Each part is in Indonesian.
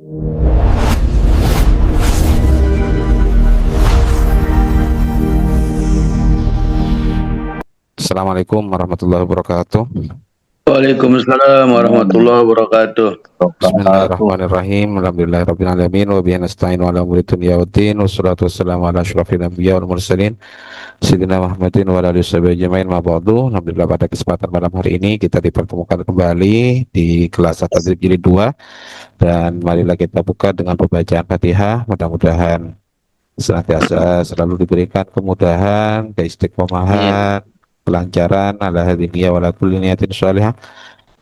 Assalamualaikum warahmatullahi wabarakatuh. Waalaikumsalam warahmatullahi wabarakatuh. Bismillahirrahmanirrahim. Alhamdulillahirabbil alamin wa bihi nasta'inu ala umuri dunya waddin. Wassalatu wassalamu ala asyrofil anbiya wal mursalin sayyidina Muhammadin wa ala alihi washabihi ajmain ma ba'du. Alhamdulillah, pada kesempatan malam hari ini kita dipertemukan kembali di kelas At-Tadrib Jilid 2, dan marilah kita buka dengan pembacaan Fatihah. Mudah-mudahan senantiasa selalu diberikan kemudahan, keistiqomahan, kelancaran ala hadhihi wa ala kulli niyatin shalihah.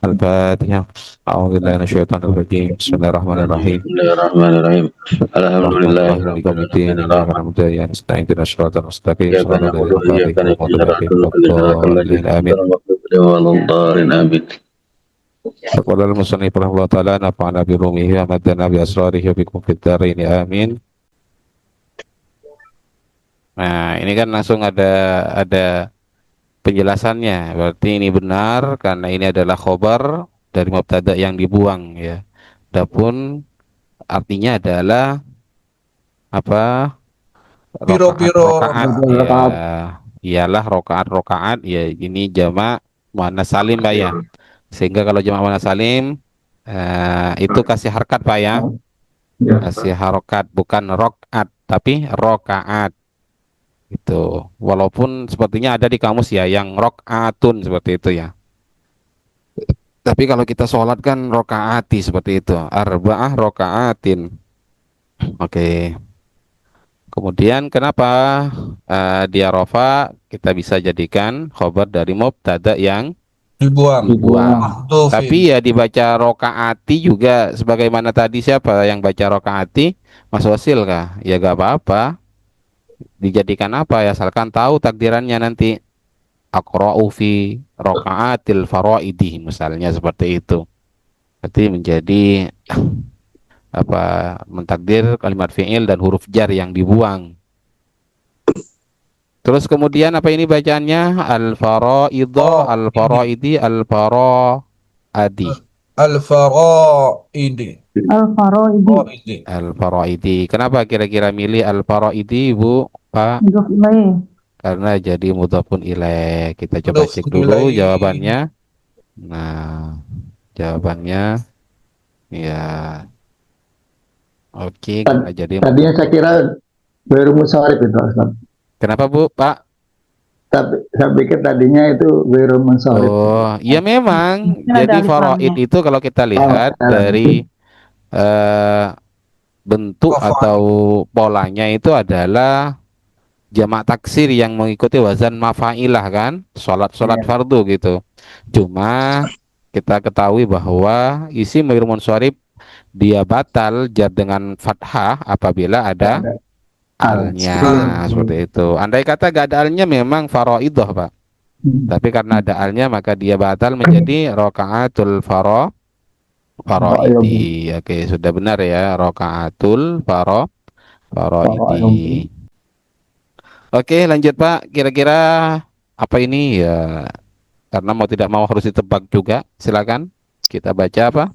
Al-Fatihah. A'udzubillahi minasyaitonir rajim. Bismillahirrahmanirrahim. Bismillahirrahmanirrahim. Alhamdulillahirabbil alamin. Amin. Qala al-musannif rahimahullah ta'ala nafa'ana bi rumihi wa madana bi asrarihi wa bikum fid dharain. Amin. Nah, ini kan langsung ada penjelasannya. Berarti ini benar karena ini adalah khobar dari mubtada yang dibuang, ya. Adapun artinya adalah apa? Piro-piro Rokaat, ya, ialah rokaat, ya. Ini jamak muannas salim, Pak, ya. Sehingga kalau jamak muannas salim itu kasih harkat, Pak, ya. Kasih harokat, bukan rokaat tapi rokaat. Itu walaupun sepertinya ada di kamus ya yang rokaatun seperti itu, ya. Tapi kalau kita sholat kan rokaati seperti itu, arba'ah rokaatin. Oke. Kemudian kenapa dia rofa? Kita bisa jadikan khobar dari mubtada yang dibuang. Tapi ya dibaca rokaati juga, sebagaimana tadi siapa yang baca rokaati, Mas Wasil kah? Ya gak apa-apa. Dijadikan apa ya, asalkan tahu takdirannya nanti. Aqra'u fi rokaatil faraidi misalnya seperti itu. Berarti menjadi apa, mentakdir kalimat fi'il dan huruf jar yang dibuang. Terus kemudian apa ini bacaannya? Al-faraidho, al-faraidi, al-faraadi. Al-faraidi. Al-Faraidi. Al-faraidi. Kenapa kira-kira milih al-faraidi, Bu, Pak? Mudhof ilaih. Karena jadi mudhofun ilaih. Kita coba cek dulu jawabannya. Nah, jawabannya ya. Oke, jadi tadinya saya kira Ghairu Munsharif itu, Ustaz. Kenapa, Bu, Pak? Tapi saya pikir tadinya itu Ghairu Munsharif. Oh, ya memang. Jadi faraid itu kalau kita lihat dari bentuk atau polanya itu adalah jamak taksir yang mengikuti wazan mafailah, kan? Sholat fardu gitu. Cuma kita ketahui bahwa isim ghairu munsharif dia batal jar dengan fathah apabila ada alnya, seperti itu. Andai kata gak ada alnya memang faraidah, Pak. Tapi karena ada alnya maka dia batal menjadi rokaatul faraidi. Oke, sudah benar ya, rokaatul faraidi. Oke, lanjut, Pak. Kira-kira apa ini ya? Karena mau tidak mau harus ditebak juga. Silakan. Kita baca apa?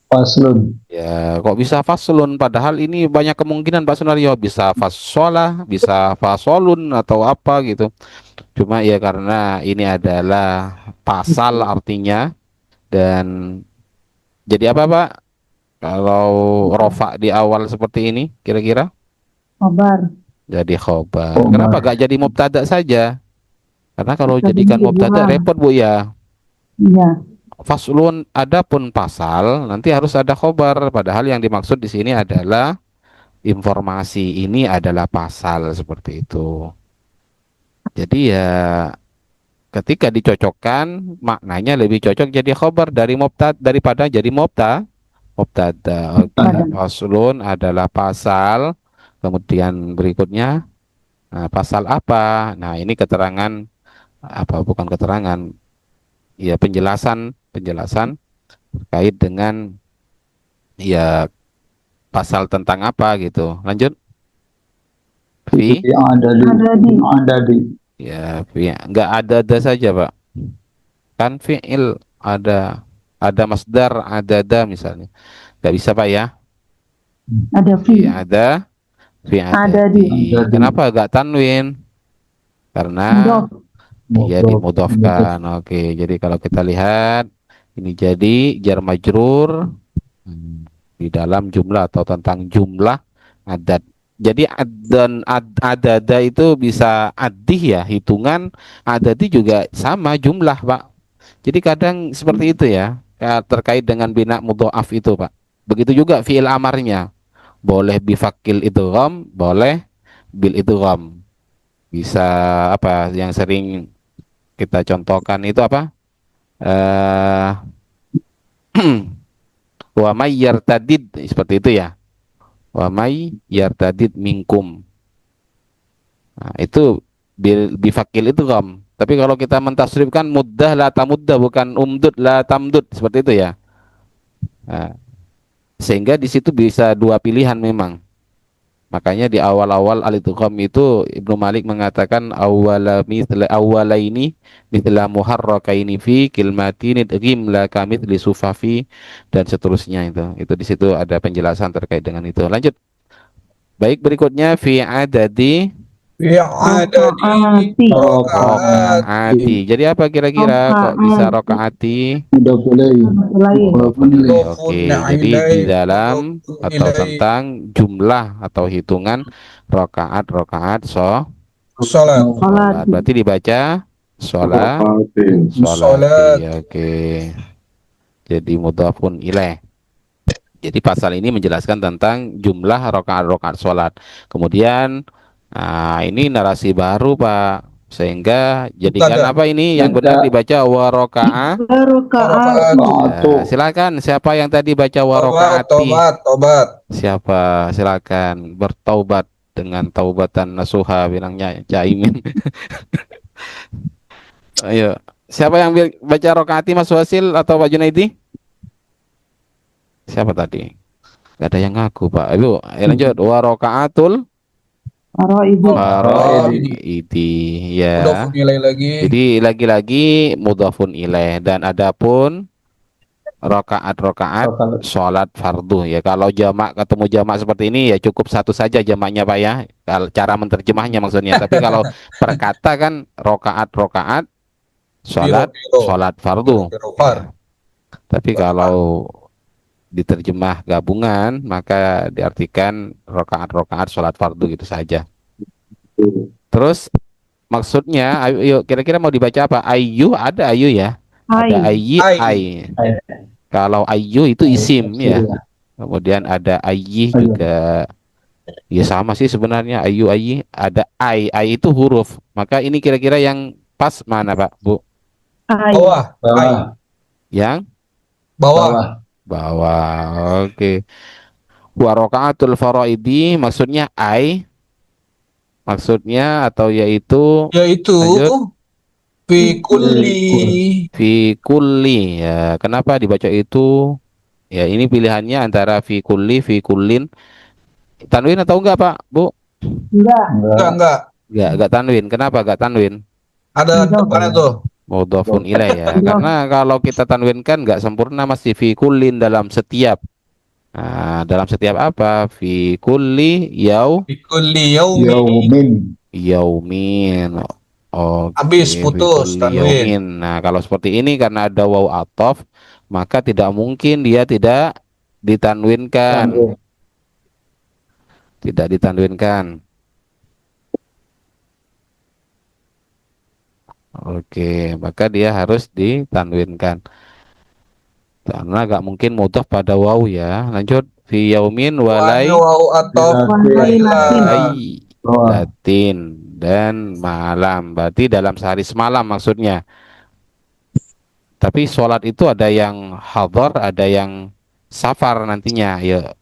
Faslun. Ya, kok bisa faslun? Padahal ini banyak kemungkinan, Pak Sunario. Bisa fasolah, bisa fasolun atau apa gitu. Cuma ya karena ini adalah pasal artinya. Dan jadi apa, Pak? Kalau rofa di awal seperti ini, kira-kira? Khobar. Jadi khobar. Kenapa gak jadi mubtada saja? Karena kalau jadikan mubtada repot, Bu, ya. Iya. Faslun, adapun pasal nanti harus ada khobar. Padahal yang dimaksud di sini adalah informasi, ini adalah pasal seperti itu. Jadi ya ketika dicocokkan maknanya lebih cocok jadi khobar dari mubtada daripada jadi mubtada. Oke. Faslun adalah pasal. Kemudian berikutnya pasal apa? Nah, ini keterangan apa, bukan keterangan, ya penjelasan terkait dengan ya pasal tentang apa gitu. Lanjut. Ada di. Ya, nggak ada saja, Pak. Kan fi'il ada ada masdar adada misalnya. Nggak bisa Pak ya? Ada Fi fi. ada, fi Ada di. adadi. Kenapa nggak tanwin? Karena Mudof. dia dimudhofkan. Oke, jadi kalau kita lihat ini jadi jar majrur di dalam jumlah atau tentang jumlah adat. Jadi adada itu bisa adih ya, hitungan adadi juga sama jumlah, Pak. Jadi kadang seperti itu ya, terkait dengan bina mudhoaf itu, Pak. Begitu juga fiil amarnya. Boleh bifakil idgham, boleh bil idgham. Bisa apa yang sering kita contohkan itu apa? Eh wa may yartadid seperti itu ya. Wa may yartadid minkum. Nah, itu bifakil itu kam. Tapi kalau kita mentasrifkan muddah la tamuddah bukan umdud la tamdud seperti itu ya. Nah, sehingga di situ bisa dua pilihan memang. Makanya di awal-awal al-idgham itu Ibnu Malik mengatakan awwalaini mithla muharrakaini fi kilmatin idghim la kamitsli sufafi dan seterusnya itu. Itu di situ ada penjelasan terkait dengan itu. Lanjut. Baik, berikutnya fi adadi Yang ada di Rokaati. rokaati. Jadi apa kira-kira kok bisa rokaati? Mudhof ilaih. Lain. Oke, jadi di dalam atau tentang jumlah atau hitungan rokaat sholat. sholat. Berarti dibaca sholat. Sholat. Oke. Jadi mudhafun ilaih. Jadi pasal ini menjelaskan tentang jumlah rokaat sholat. Kemudian ini narasi baru Pak. Sehingga jadikan Mubtada. apa ini yang benar dibaca warokaat. Rokaat. Silakan siapa yang tadi baca Tobat, warokaati? tobat. Siapa? Silakan bertaubat dengan taubatan nasuha bilangnya Caimin. Ayo. Siapa yang baca rokaati Mas Wasil atau Pak Junaidi? Siapa tadi? Gak ada yang ngaku Pak. Ayo lanjut. Warokaatul Faraidul. faraidi ya. Mudhof ilaih lagi. Jadi lagi-lagi mudhafun ilaih dan adapun rokaat sholat fardu ya. Kalau jamak ketemu jamak seperti ini ya cukup satu saja jamaknya Pak ya. Kalau cara menerjemahnya maksudnya. Tapi kalau perkata kan rokaat sholat fardu. Far. Tapi kalau diterjemah gabungan maka diartikan rokaat sholat fardu gitu saja. Terus maksudnya ayo kira-kira mau dibaca apa? Ayu ada ayu ya. Ada Hai. ai. Kalau ayu itu isim ya. Kemudian ada ayyi juga. Ya sama sih sebenarnya ayu ayyi. Ada ai itu huruf. Maka ini kira-kira yang pas mana Pak Bu? Hai. Bawah. Yang Bawah. bawah. Oke. Wa rakaatul faraidi maksudnya maksudnya atau yaitu Yaitu lanjut. fi kulli Ya. Kenapa dibaca itu? Ya ini pilihannya antara fi kullin. Tanwin atau enggak Pak Bu? Enggak. enggak. Enggak tanwin. Kenapa enggak tanwin? Ada depannya tuh. Mudhafun ilaih ya. Karena kalau kita tanwinkan enggak sempurna masih fi kullin dalam setiap. Nah, dalam setiap apa? Fi kulli Fi kulli yaumin. Oke, Habis putus fi kulli tanwin. yaumin. Nah, kalau seperti ini karena ada waw athof, maka tidak mungkin dia tidak ditanwinkan. Tidak ditanwinkan. Oke, maka dia harus ditanwinkan. Karena nggak mungkin mudhaf pada waw ya. Lanjut fi yaumin walai Wau atof latin dan malam. Berarti dalam sehari semalam maksudnya. Tapi sholat itu ada yang hadar, ada yang safar nantinya. Ya,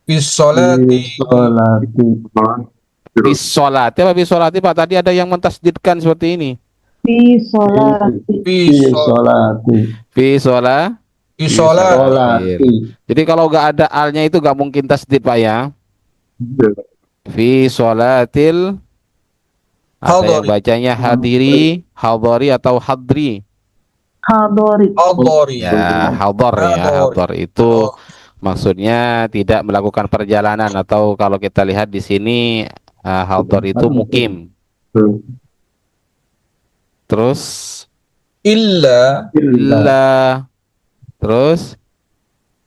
fi sholati. sholati apa fi sholati Pak? Tadi ada yang mentasdidkan seperti ini. Fi sholat. Fi sholat. Fi sholat. Jadi kalau nggak ada alnya itu nggak mungkin tasdid Pak ya. Fi sholatil ada yang Hadari. bacanya hadiri, hadari atau hadri. Hadori. Hadori. Ya, hadar ya. Hadori. Hadar itu Oh, maksudnya tidak melakukan perjalanan, atau kalau kita lihat di sini hadar itu mukim. Terus illa illa, terus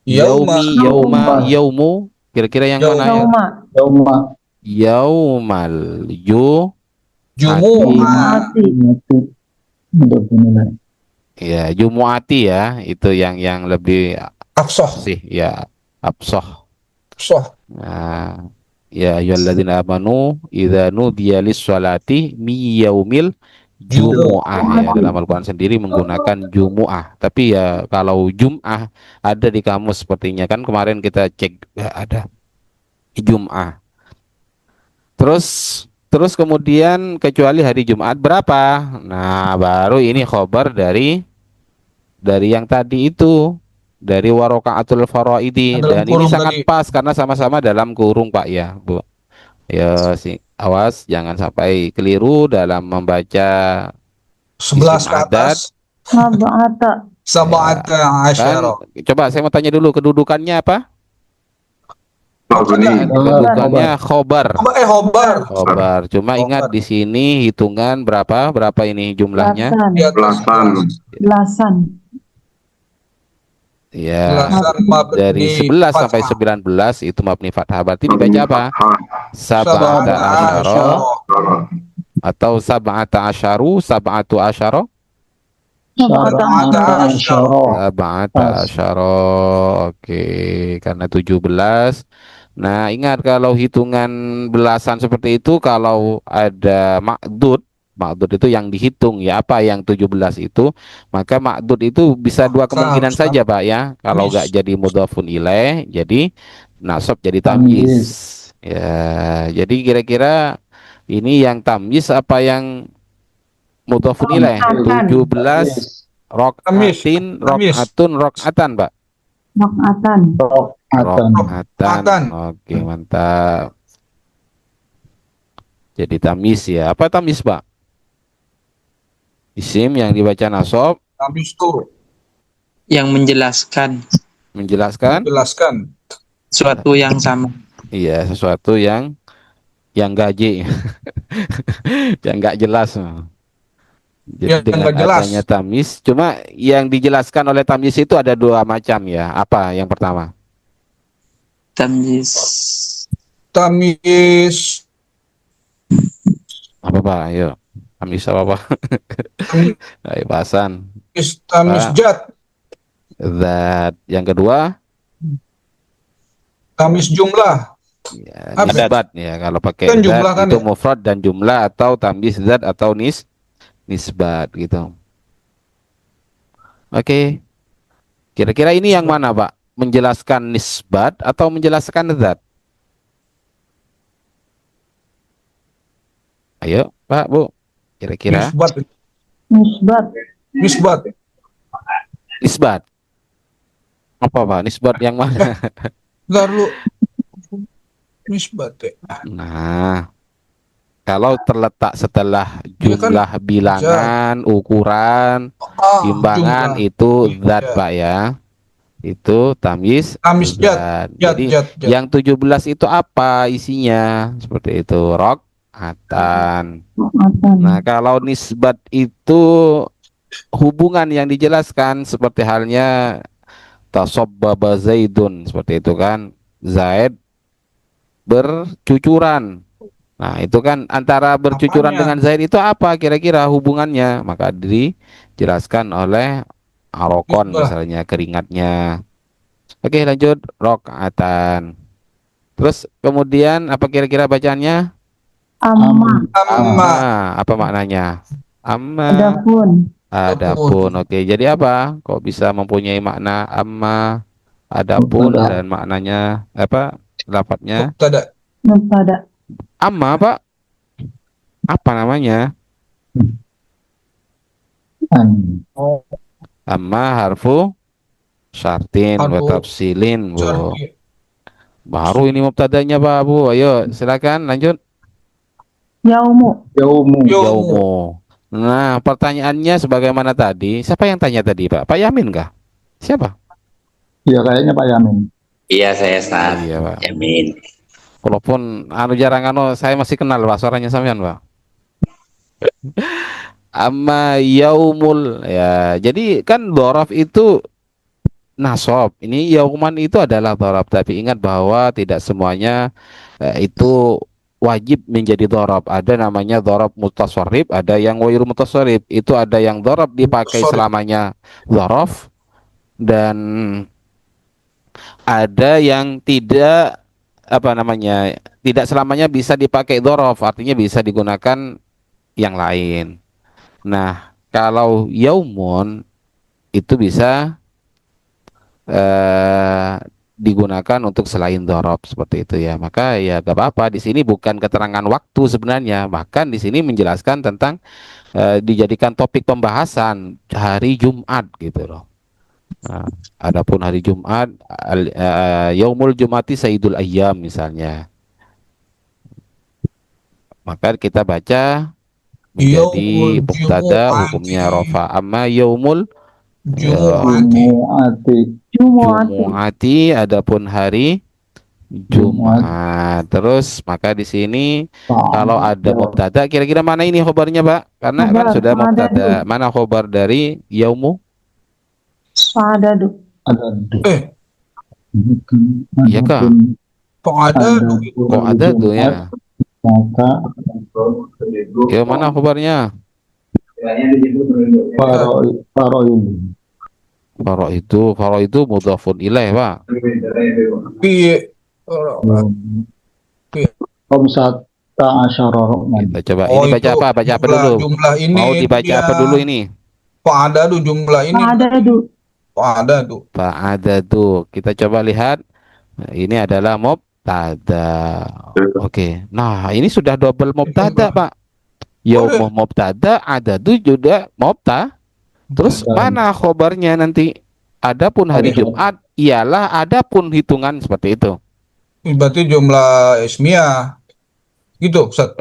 yauma yauma, yaumu, kira-kira yang mana ya? Yauma. Yauma. Yaumal jumu'ah. Mati. Untuk menilai. ya, jumuati ya, itu yang lebih Afsah. sih ya, absah. Afsah. Nah, ya ayyuhalladzina amanu idza nudiya lis-sholati mi yaumil jumu'ah, ya, dalam Al-Qur'an sendiri menggunakan jumu'ah. Tapi ya kalau jum'ah ada di kamus sepertinya, kan kemarin kita cek ya, ada jum'ah. Terus kemudian kecuali hari Jumat berapa? Nah, baru ini khobar dari yang tadi itu, dari warokaatul faraidi, Dalam dan ini kurung sangat tadi. pas karena sama-sama dalam kurung Pak ya, Bu. Ya sih, awas jangan sampai keliru dalam membaca 11 isim ke adat. atas. Sab'ata. Sab'ata Kan asyara. coba saya mau tanya dulu, kedudukannya apa? Mabni. Kedudukannya khobar. Khobar. Khobar. Cuma ingat Khobar. di sini hitungan berapa? Berapa ini jumlahnya? Di atas Belasan. Ya, belasan dari mabni 11 sampai fathah. 19 itu mabni fathah. Berarti dibaca apa? Sab'ata asyara atau sab'ata asyaru, sab'atu asyara, Sab'ata. sab'ata asyara. Oke, karena 17. Nah, ingat kalau hitungan belasan seperti itu, kalau ada ma'dud itu yang dihitung ya, apa yang 17 itu, maka ma'dud itu bisa dua kemungkinan Harus saja Pak ya. Kalau tamis. nggak jadi mudhafun ilaih, jadi nasab, jadi Tamyiz. tamyiz. Ya, jadi kira-kira ini yang tamyiz apa yang mudhafun ilaih? Rokatan. 17 rokaatin, Tamis. rokaatun, rokatan Pak. Rokatan. Rokatan. Rokatan. Oke, mantap. Jadi tamis ya. Apa tamis, Pak? Isim yang dibaca nasab Tamis itu yang menjelaskan menjelaskan menjelaskan suatu yang sama. iya, sesuatu yang gaji. Yang nggak jelas. Jadi yang dengan nggak jelas. adanya tamis, cuma yang dijelaskan oleh tamis itu ada dua macam ya. Apa yang pertama? Tamyiz Tamis. Apa Pak? Ayo. Tamis apa Pak? Ayo bahasan. Tamis Pak. jat. Zat. Yang kedua, Tamis jumlah. ya, Apa? nisbat ya. Kalau pakai Kan zat jumlah kan itu ya? mufrad dan jumlah, atau tamis zat atau nisbat gitu. Oke. Kira-kira ini yang mana Pak? Menjelaskan nisbat atau menjelaskan zat? Ayo Pak, Bu. Kira-kira Nisbat. Nisbat. Nisbat. nisbat. Apa Pak? Nisbat yang mana? Lalu nisbat ya. Nah, kalau terletak setelah Dia kan jumlah bilangan, ukuran, timbangan, jumlah. itu zat Iya. Pak ya. Itu tamyiz Tamis jat. zat. Jat, Jadi jat, jat. yang 17 itu apa isinya? Seperti itu, rokatan. Rokatan. Nah, kalau nisbat itu hubungan yang dijelaskan, seperti halnya tasabbaba Zaidun, seperti itu kan. Zaid bercucuran. Nah, itu kan antara bercucuran Apanya? dengan Zaid itu apa kira-kira hubungannya? Maka dijelaskan oleh arokon, Itulah. misalnya keringatnya. Oke, lanjut, rokatan. Terus kemudian apa kira-kira bacaannya? Amma. Amma. Apa maknanya? Amma. Adapun. Adapun. Oke, jadi apa? Kok bisa mempunyai makna amma, adapun, Mubtada. dan maknanya apa? Lafadznya Mubtada. Mubtada. amma Pak. Apa namanya? An. Oh, Amma harfu syartin wa Harfu tafsilin, Bu. syar'i. Baru ini mubtadanya Pak, Bu. Ayo silakan lanjut. Yaumu. Yaumu. Yaumu. Yaumu. Nah, pertanyaannya sebagaimana tadi, siapa yang tanya tadi, Pak? Pak Yamin kah? Siapa? Ya kayaknya Pak Yamin. Iya saya Oh Ustaz. iya, Pak. Yamin. Walaupun jarang saya masih kenal Pak suaranya sampean, Pak. Amma yaumul ya. Jadi kan dhorof itu nasab. Ini yauman itu adalah dhorof, tapi ingat bahwa tidak semuanya itu wajib menjadi dhorof. Ada namanya dhorof mutasharrif, ada yang wairu mutasharrif. Itu ada yang dhorof dipakai Sorry. selamanya dhorof, dan ada yang tidak apa namanya tidak selamanya bisa dipakai dhorof, artinya bisa digunakan yang lain. Nah, kalau yaumun itu bisa eh, digunakan untuk selain dhorof seperti itu ya. Maka ya gak apa-apa. Di sini bukan keterangan waktu sebenarnya. Bahkan di sini menjelaskan tentang dijadikan topik pembahasan hari Jumat gitu loh. Nah, adapun hari Jumat, yaumul Jumati Sayyidul Ayyam misalnya. Maka kita baca menjadi Yaumul mubtada, Jumu'ati. hukumnya rofa. Amma yaumul Jumu'ati. Jumu'ati. Jumu'ati. Jumu'ati, adapun hari Jumat. Terus maka di sini kalau ada mubtada, kira-kira mana ini khobarnya, Pak? Karena kan Khobar, sudah mubtada. adadu. Mana khobar dari yaumu? Fa'adadu. Ada Eh, Iya kah? Fa'adadu. Kok ada tuh ya? Maka Ya mana khobarnya? Faro itu mudhafun ilaih, Pak. Piye? Khamsata asyara Kita coba. Oh, Ini baca itu apa? Baca apa jumlah- dulu? Jumlah ini Mau dibaca dia. apa dulu ini? Fa'adadu jumlah ini. Fa'adadu. Fa'adadu. Fa'adadu. Kita coba lihat. Nah, ini adalah mubtada. Oke. Nah, ini sudah double mubtada, Pak. Yaumuh mubtada, adadu juga mubtada. Terus mana khobarnya nanti? Adapun hari Jumat ialah adapun hitungan seperti itu. Berarti jumlah ismiyah. Gitu, Ustaz.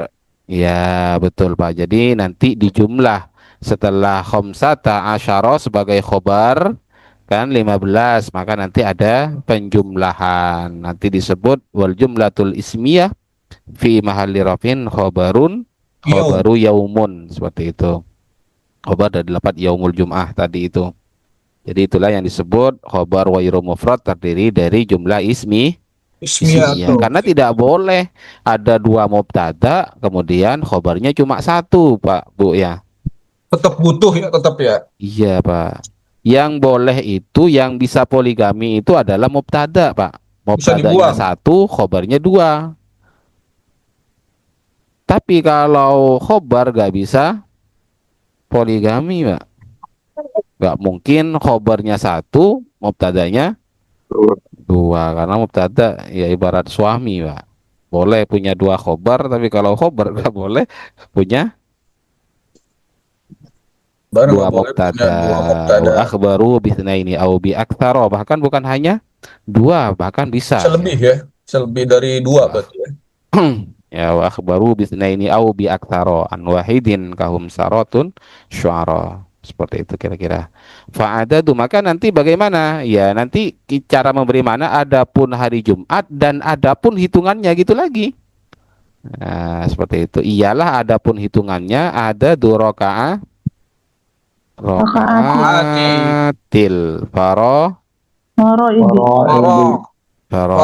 Ya, betul, Pak. Jadi nanti dijumlah setelah khamsata asyara sebagai khobar kan 15, maka nanti ada penjumlahan. Nanti disebut wal jumlatul ismiyah fi mahalli rafin khobarun khobaru yaumun, seperti itu. Khobar dari lafaz yaumul jum'ah tadi itu. Jadi itulah yang disebut khobar wairu mufrad, terdiri dari jumlah Ismiyah ismiyah. tuh. Karena tidak boleh ada dua mubtada kemudian khobarnya cuma satu, Pak, Bu ya. Tetap butuh ya, tetap ya. Iya, Pak. Yang boleh itu yang bisa poligami itu adalah mubtada, Pak. Bisa Mubtadanya dibuang. satu, khobarnya dua. Tapi kalau khobar gak bisa poligami, Pak. Gak mungkin khobarnya satu, mubtadanya dua. Karena mubtada ya ibarat suami, Pak. Boleh punya dua khobar, tapi kalau khobar gak boleh punya Baru dua nggak boleh punya mubtada. dua mubtada. Wa akhbaru bisnaini au bi aktsara. Bahkan bukan hanya dua, bahkan bisa. Bisa lebih ya. Bisa lebih dari dua berarti ya. Ya, wa akhbaru bisnaini au bi aktsara an wahidin kahum saratun syu'ara. Seperti itu kira-kira. Fa'adadu, maka nanti bagaimana? Ya, nanti cara memberi mana adapun hari Jumat dan adapun hitungannya gitu lagi. Nah, seperti itu. Iyalah adapun hitungannya ada dua rakaat rokaatil faro Faraidi. faro.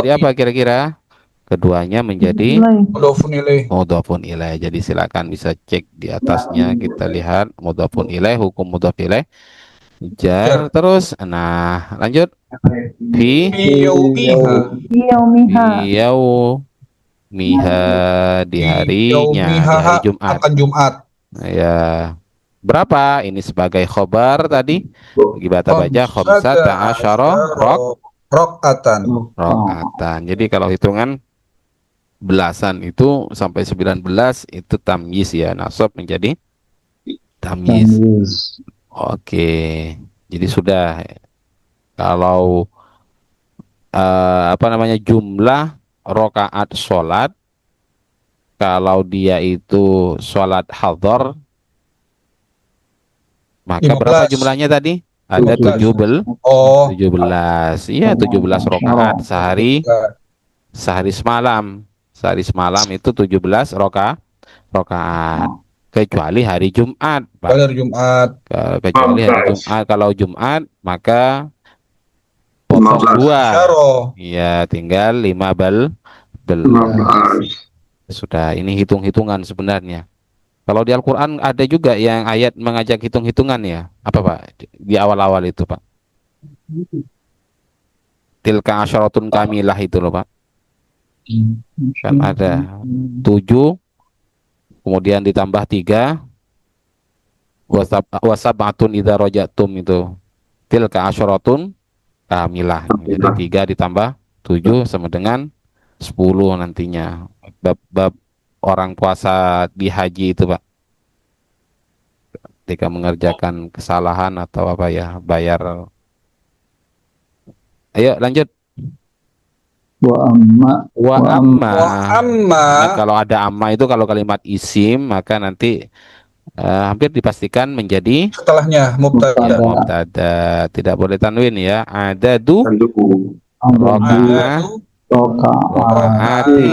Jadi apa kira-kira? Keduanya menjadi Mulai. Mudhofun ilaih. mudhafun ilaih. Jadi silakan bisa cek di atasnya, kita lihat mudhafun ilaih, hukum mudhaf ilaih, jar terus. Nah, lanjut. Fi Yaumiha. Yaumiha. yaumiha, di harinya, di Yaumiha hari Jumat. akan Jumat. Ya. Berapa? Ini sebagai khobar tadi. Kita baca khamsata asyara Rokatan. rakaatan. Jadi kalau hitungan belasan itu sampai 19 itu tamyiz ya, nasab menjadi tamyiz. Oke. Jadi sudah kalau apa namanya jumlah rakaat sholat, kalau dia itu sholat hadhar Maka berapa 15. jumlahnya tadi? Ada 17. 17. Oh, 17. Iya, 17 rakaat sehari semalam. Sehari semalam itu 17 rakaat. Kecuali hari Jumat, Pak. hari Jumat. Kecuali hari Jumat. Kalau Jumat maka potong 2. Syaro. Iya, tinggal 15. Sudah, ini hitung-hitungan sebenarnya. Kalau di Al-Quran ada juga yang ayat mengajak hitung-hitungan ya. Apa Pak? Di awal-awal itu Pak. Tilka asyaratun kamilah itu loh Pak. Kan ada 7, kemudian ditambah 3. Wasab'atun idza rajatum itu. Tilka asyaratun kamilah. Jadi 3 ditambah 7 sama dengan 10 nantinya. Bab orang puasa di haji itu Pak. Ketika mengerjakan kesalahan atau apa ya, bayar. Ayo lanjut. Wa amma Wa Wa amma. amma. Nah, kalau ada amma itu kalau kalimat isim maka nanti hampir dipastikan menjadi Setelahnya mubtada. mubtada. Tidak boleh tanwin ya. Adadu rakaat rakaati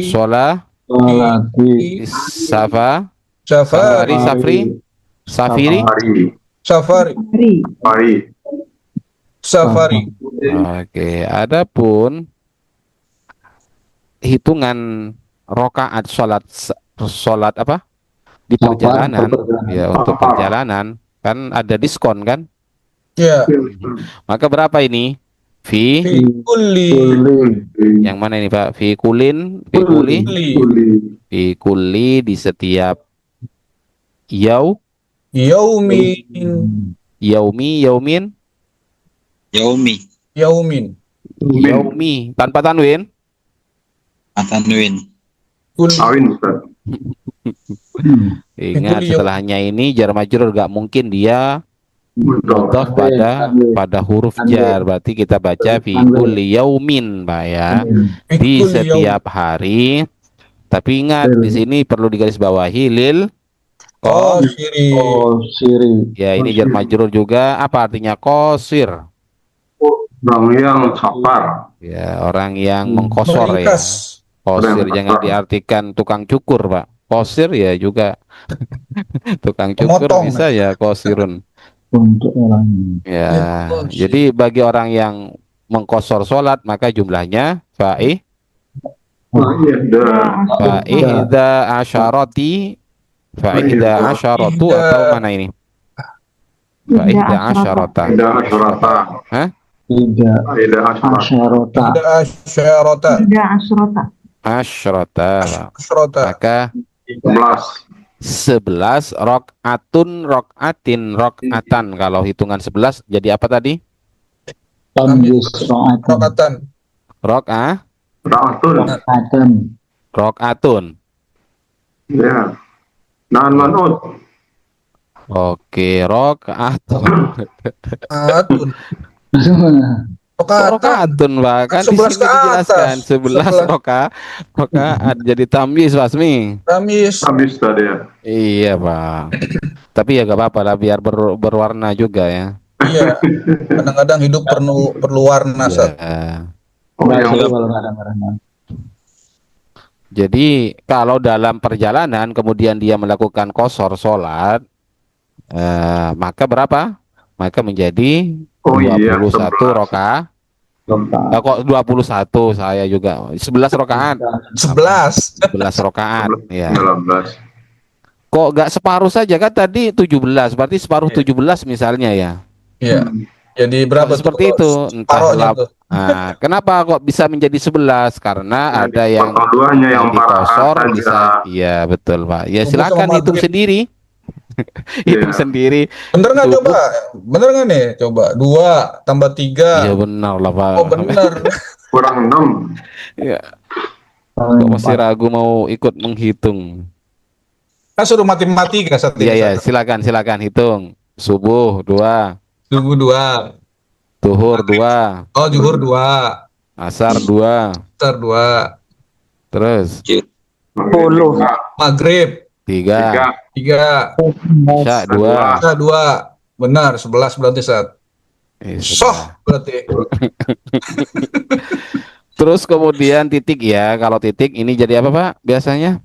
sholah sholati safa Safari. safiri. Safari. Oke, adapun hitungan rokaat sholat apa di perjalanan ya, untuk perjalanan kan ada diskon kan, Ya. maka berapa ini fi Fi kulli. yang mana ini Pak? Fi kulin fi kulli di setiap Yaumin. yaumin Yaumi. yaumi tanpa tanwin. Atanwin. Ingat Itu setelahnya ini jar majrur gak mungkin dia mudhof pada huruf jar, berarti kita baca fi kulli yaumin Pak ya, di Fi kulli setiap hari. Tapi ingat di sini perlu digarisbawahi lil qasiri. siri ya, ini jar majrur juga. Apa artinya qasir? Orang yang sabar. Ya, orang yang mengkosor ya. Meringkas. Qasir jangan diartikan tukang cukur Pak. Qasir ya juga tukang cukur Pemotong. bisa ya qasirun. untuk orang Ya, Ya, qasir. jadi bagi orang yang mengkosor sholat maka jumlahnya fa'ihda asyarati fa'ihda asyaratu atau mana ini? Fa'ihda asyarata. Tidak asyarata. Hah? tidak Tidak asyarata. asyarota Tidak asyarata. Tidak asyrota. Asyarata. Asyarata. Maka 11 rokatan. Kalau hitungan 11 jadi apa tadi? tamyiz Rokatan. Rok'ah Ra'atun. rokatun. Ya. Nan manut. Oke, rokatun. Atun. Rokatan. Rokatun Pak, kan di 11 sini ke dijelaskan atas. 11 rokaat jadi tamyiz Wasmi. Kamis. Habis tadi ya. Iya Pak. Tapi ya gak apa-apa lah, biar berwarna juga ya. Iya. Kadang-kadang hidup perlu warna. Sat. Ya. Oh, yang kalau nggak ada merahnya. Jadi kalau dalam perjalanan kemudian dia melakukan qashar sholat, maka berapa? Maka menjadi 21 rakaat. Kok 21, saya juga 11 rakaat. 11. 11 rakaat ya. 19. Kok gak separuh saja kan tadi 17, berarti separuh 17 misalnya ya. Iya. Jadi berapa tuh? Seperti itu, Separohnya entahlah. tuh. Nah, kenapa kok bisa menjadi 11? Karena ada yang Perpaduannya yang dikosor parah bisa. Iya, betul, Pak. Ya Kumpul silakan sama hitung maghrib. sendiri. Hitung Iya. sendiri. Bener nggak Subuh. coba? Bener nggak nih? Coba 2 tambah 3. Iya benar lah, Pak. Oh bener. kurang 6. Ya, kok masih ragu mau ikut menghitung. Kan suruh matematika saat Iya, ini. ya, silakan hitung. Subuh 2, Subuh 2. zuhur 2, Oh zuhur 2. asar 2, Asar 2. terus 10. Maghrib tiga, 3. 3. Isya dua. Kita 2. Benar, 11 berarti Sat. Soh Sudah. berarti. Terus kemudian titik ya. Kalau titik ini jadi apa Pak? Biasanya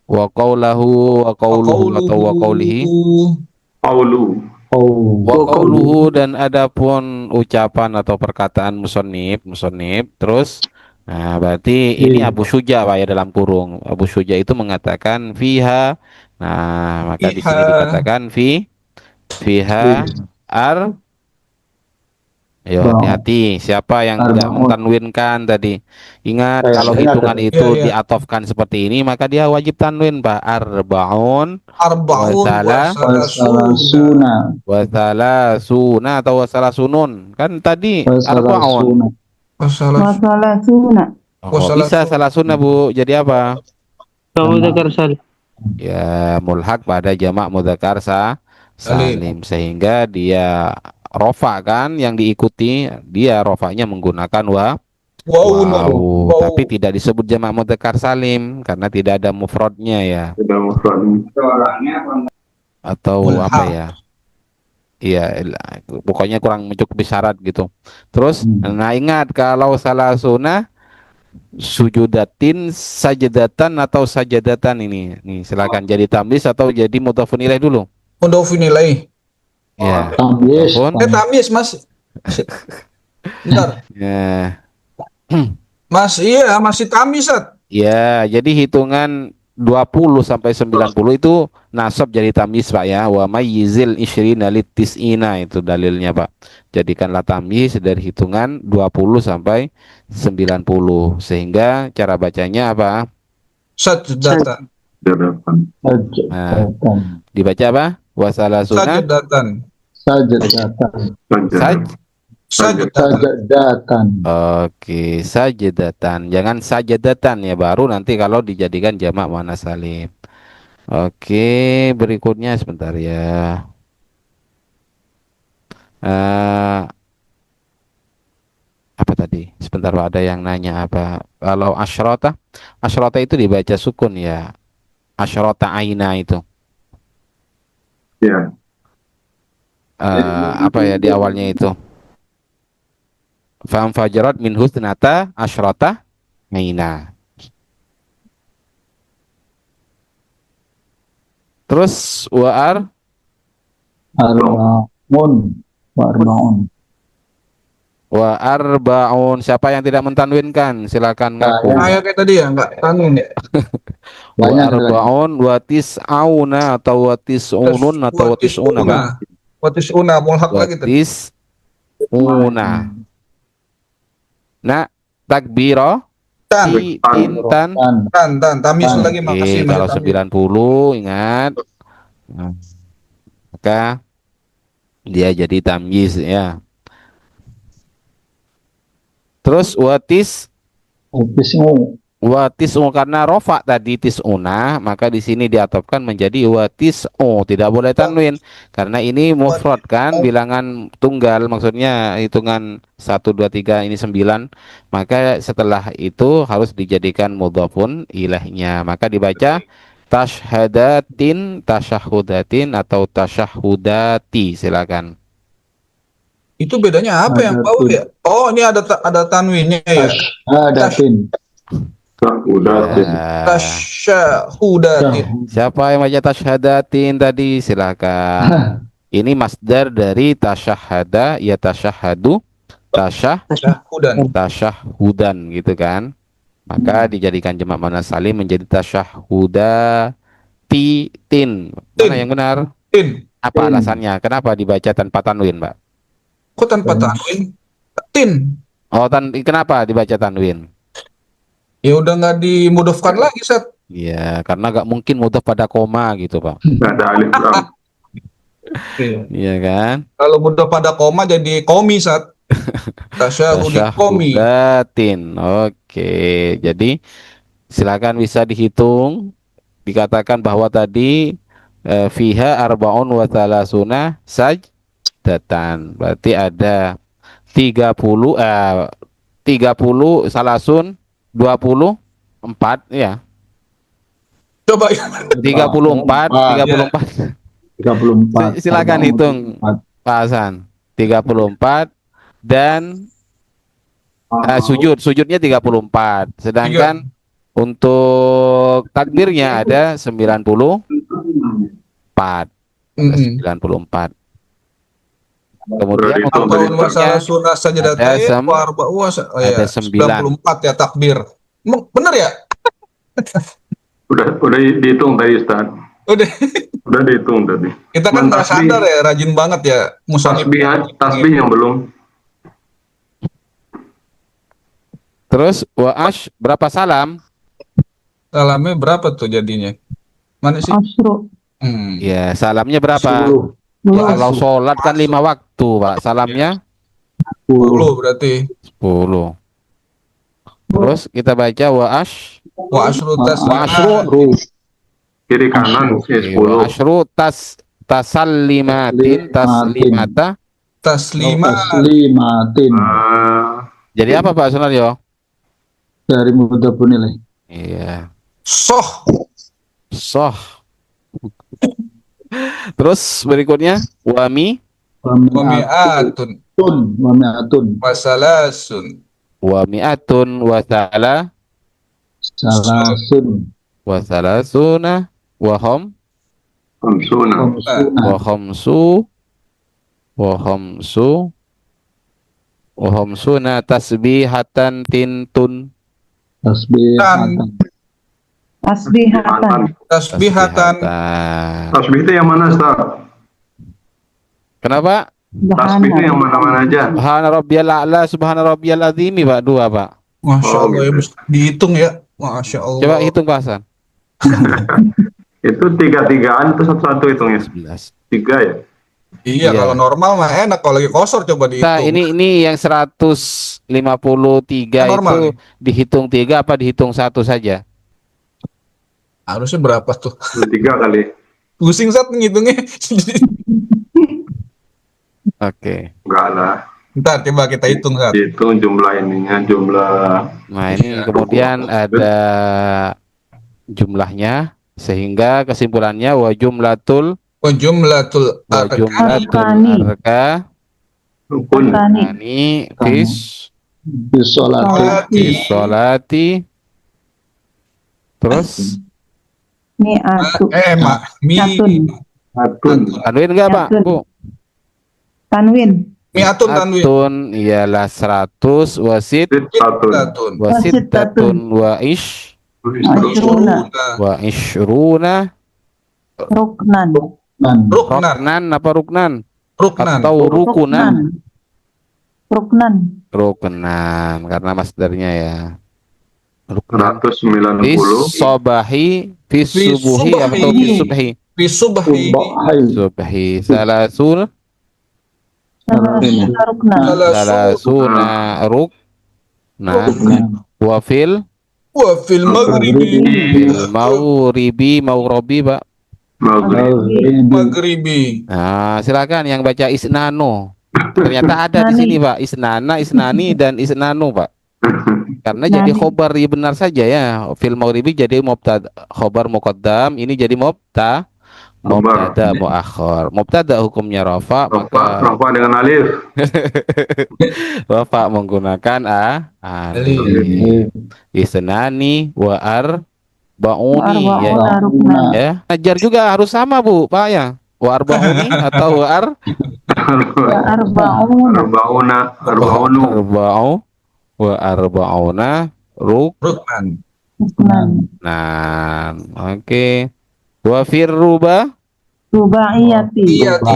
wa qaulahu wa qauluhu atau wa qaulihi. Qaulu. Oh, Wa qauluhu dan adapun ucapan atau perkataan musonib. Terus nah berarti ini Abu Syuja Pak ya dalam kurung. Abu Syuja itu mengatakan fiha. Nah, maka di sini Fiha. dikatakan fiha ar. Ayo Bang. hati-hati. Siapa yang tidak Arbaun. mentanwinkan tadi? Ingat Saya kalau ingat hitungan tadi. itu Iya, iya. diatofkan seperti ini maka dia wajib tanwin Pak. Arbaun Arba'un Wasala. wasalasuna. Wasalasuna atau wasalasunun. Kan tadi arbaun. Wasalasuna. Wasalasuna. Oh, bisa salasuna Bu. Jadi apa? Ya mulhak pada jamak mudzakkar salim sehingga dia rofa kan yang diikuti dia rofanya menggunakan Wow. Wow, tapi tidak disebut jamak mudzakkar salim karena tidak ada mufradnya ya. Sudah mufrad. Atau Mulhaq. apa ya? Iya, pokoknya kurang mencukupi syarat gitu. Terus, nah ingat kalau salasuna sujudatin sajadatan atau sajadatan ini. Nih, silakan jadi tamyiz atau jadi mudhofun ilaih dulu. Mudhof ilaih. Ya. Tamyiz. Mudhofun. Tamyiz Mas. Bentar. Ya. Mas, iya masih tamyiz Sat. Ya, jadi hitungan 20 sampai 90 itu nasab jadi tamyiz Pak ya. Wa mayyizil isyrina litis'ina itu dalilnya Pak. Jadikanlah tamyiz dari hitungan 20 sampai 90 sehingga cara bacanya apa? Sajadatan. Jadakan. Sajadatan. Dibaca apa? Wasalasuna Sajadatan. Sajadatan. saj. Sajadatan. Sajadatan. Oke, sajadatan. Jangan sajadatan ya, baru nanti kalau dijadikan jamak muannats salim. Oke, berikutnya sebentar ya. Apa tadi? Sebentar Pak, ada yang nanya apa? Kalau asyrota itu dibaca sukun ya. Asyrota aina itu. Ya. Apa ya di awalnya itu? Fam fajarat min husnata asyrota aina. Terus wa'ar Arbaun. Arbaun. wa arbaun. Siapa yang tidak mentanwinkan silakan ngaku. Kayak kayak tadi ya, enggak tanwin ya. Wa Banyak arbaun wa tis'auna atau wa tis'unun atau wa tis'una Pak. Watisuna mulhaq Wa lagi tadi. tis'una. Nah, takbiro Tan, intan. tan, tamyiz Tan. lagi makasih Oke, kalau Mas. 90 ingat. Nah, maka dia jadi tamyiz ya. Terus Ofismu. watis'u karena rofa tadi tis'una, maka di sini diatofkan menjadi watis'u, tidak boleh tanwin karena ini mufrad kan, bilangan tunggal, maksudnya hitungan 1 2 3 ini 9, maka setelah itu harus dijadikan mudhofun ilaihnya, maka dibaca tashhadatin, tasyahudatin atau tasyahudati, silakan. Itu bedanya apa yang bawah ya? Oh, ini ada tanwinnya ya. Adatin. Udah. Ya. Tasyahudatin. Siapa yang baca tasyhadatin tadi silakan. Ini masdar dari tasyahada ya tasyahadu Tasyahudan. tasyahudan gitu kan. Maka dijadikan jamak muannats salim menjadi tasyahudatin. Mana yang benar? Tin. Apa alasannya? Kenapa dibaca tanpa tanwin, Pak? Kok tanpa tanwin? Tin. Oh, kenapa dibaca tanwin? Ya udah nggak dimudofkan lagi Sat. Iya, karena nggak mungkin mudhof pada koma gitu, Pak. Nggak ada alif lam. Iya kan? Kalau mudof pada koma jadi komi Sat. Tasyahudi komi. Tasyahudatin. Oke, jadi silakan bisa dihitung. Dikatakan bahwa tadi fiha arbaun wa thalathuna sajdatan. Berarti ada 30 salasun 24 ya. Coba 34, 34. 34. Silakan Arba'un hitung, 34. Pak Hasan. 34 dan sujudnya 34. Sedangkan untuk takbirnya ada 94. Ada Mm-mm. 94. Kemudian Berarti untuk itu Tahun masalah berikutnya sunnah sajadatnya ada 9. 94 ya takbir. Bener ya? udah dihitung tadi Ustaz. Udah. Udah dihitung tadi. Kita kan nggak Tasbih- sadar ya, rajin banget ya musonif. tasbih yang belum. Terus berapa salam? Salamnya berapa tuh jadinya? Mana sih? Asyru. Ya, salamnya berapa? 10. Ya, kalau sholat kan 5 waktu, Pak. Salamnya 10 berarti. 10. Terus kita baca Wa asyru Wa asyru. taslimat. Kiri kanan wa 10. asyru tasallimatin taslimata. Taslimat. Taslimatin. Jadi apa Pak Sunaryo? Dari mudhafun ilaih. Iya. Soh. Soh. Terus berikutnya wami Wa mi'atun. Wa mi'atun. Wa salasun. wami'atun Salasun. wa salasuna wahum Hamsuna. Khamsuna. wahumsuna tasbihatan tintun. Tasbihatan. Tasbihatan. Tasbihatan. Tasbih itu yang mana Ustaz? Kenapa? Tasbih itu yang mana-mana aja. Subhana rabbiyal a'la, subhana rabbiyal azimi, Pak. 2, Pak. Masya Oh, Allah ya, gitu. dihitung ya. Masya Allah. Coba hitung Pak Hasan. Itu 3-3an itu satu-satu hitungnya. 11. 3 ya. Iya, Iya. kalau normal mah enak, kalau lagi kosor coba Nah, dihitung. ini yang 153 Normal itu nih. dihitung 3 apa dihitung 1 saja? Harusnya berapa tuh? 3 kali. Pusing saat ngitungnya. Oke. Enggak lah. Ntar coba kita hitung saat. Hitung jumlah ininya, jumlah Nah, ini kemudian ada jumlahnya sehingga kesimpulannya wa jumlatul Jumlatul Arkani. arka rukun. Arkani. ani fis Bisolati. sholati. Terus Mi'atu. Mi Satun. tanwin enggak Pak? Bu? Tanwin. mi'atun tanwin. Atun ialah 100 wasit Satu. Tatun. wasittatun Asyruna. wa ishruna Ruknan. Nan. Ruknan. apa ruknan Ruknan. atau rukunan? Ruknan. Karena masdarnya ya. Ruknan 190. sobahi fi Fi subuhi subahi. atau fi subhi. Fi subhi. Subhai. Subhi salasul Salasuna ruknan. salasuna ruknan wa fil Wa fil maghribi. maghribi Pak. Maghrib. Maghribi. Nah, silakan yang baca isnano. Ternyata ada di sini Pak, isnana, isnani dan isnanu Pak. Karena jadi Nani. khobar ya benar saja ya. Fil maghribi jadi mubtada khobar muqaddam, ini jadi mubtada muakhir. Mubtada hukumnya rafa, maka Rafa dengan alif. rafa menggunakan alif. Isnani wa arba'uni ya. Arba'una ruknan. Ya, ajar juga harus sama Bu, Pak ya. Wa arba'uni atau wa Arba'una. Arbaunu. wa arba'una Ruknan. Ruknan. Nah, oke. Wa firruba Rubaiyati. Iyati.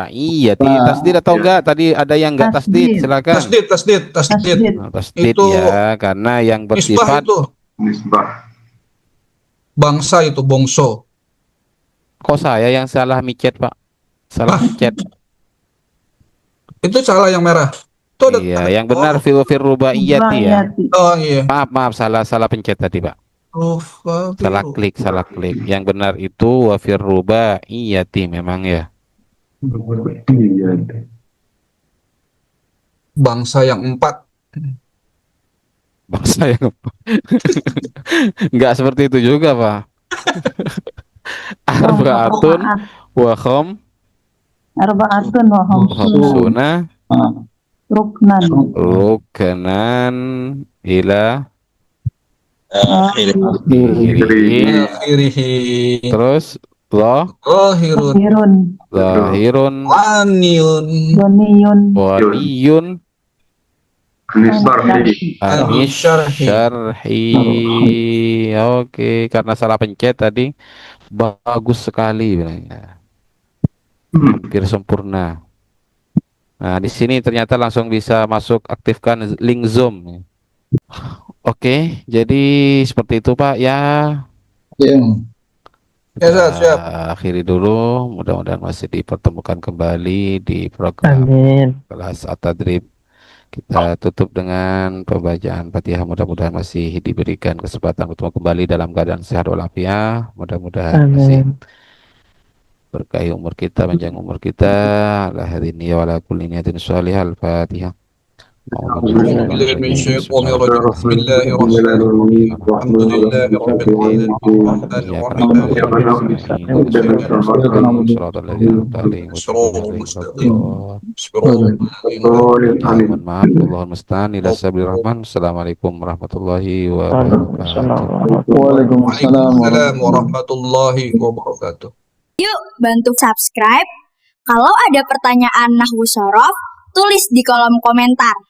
iya, tasdid atau enggak? Tadi ada yang enggak tasdid, Tasdid. silakan. Tasdid. Tasdid. Nah, tasdid Itu ya, karena yang Misbah bersifat itu. Nisbah. Bangsa itu bongso. kok saya yang salah micet, Pak? Salah micet. Itu salah yang merah. Itu ada. Iya, yang benar firrubaiyati ya. Rubaiyati. Oh iya. Maaf, salah pencet tadi, Pak. Salah klik. Yang benar itu wa firrubaiyati memang ya. Iya. Bangsa yang 4. Bangsa yang enggak seperti itu juga, Pak. Arba'atun wa Arba'atun wa khamsuna khamsuna ruknan. ruknan ila akhirih. Akhirihi. Terus Zahirun. Zahirun. zahirun Waniyun. Doniyun. waniyun Anisarhi. anis Syarhi. syarhi. Oke, karena salah pencet tadi. Bagus sekali bilangnya. Hampir sempurna. Nah, di sini ternyata langsung bisa masuk aktifkan link Zoom. Oke, jadi seperti itu Pak ya. Ya, Kita siap. akhiri dulu. Mudah-mudahan masih dipertemukan kembali di program kelas At-Tadrib. Kita tutup dengan pembacaan Fatihah. Mudah-mudahan masih diberikan kesempatan untuk kembali dalam keadaan sehat walafiat. Mudah-mudahan masih berkahi umur kita, panjang umur kita. Ala hadini wa ala kulli niyatin sholihah. Al-Fatihah. Bismillahirrahmanirrahim. Alhamdulillahi rabbil alamin. Mohon maaf, Allahumma musta'an ila sabil rahman. Assalamualaikum warahmatullahi wabarakatuh. Waalaikumsalam warahmatullahi wabarakatuh. Yuk bantu subscribe. Kalau ada pertanyaan nahwu sorof, tulis di kolom komentar.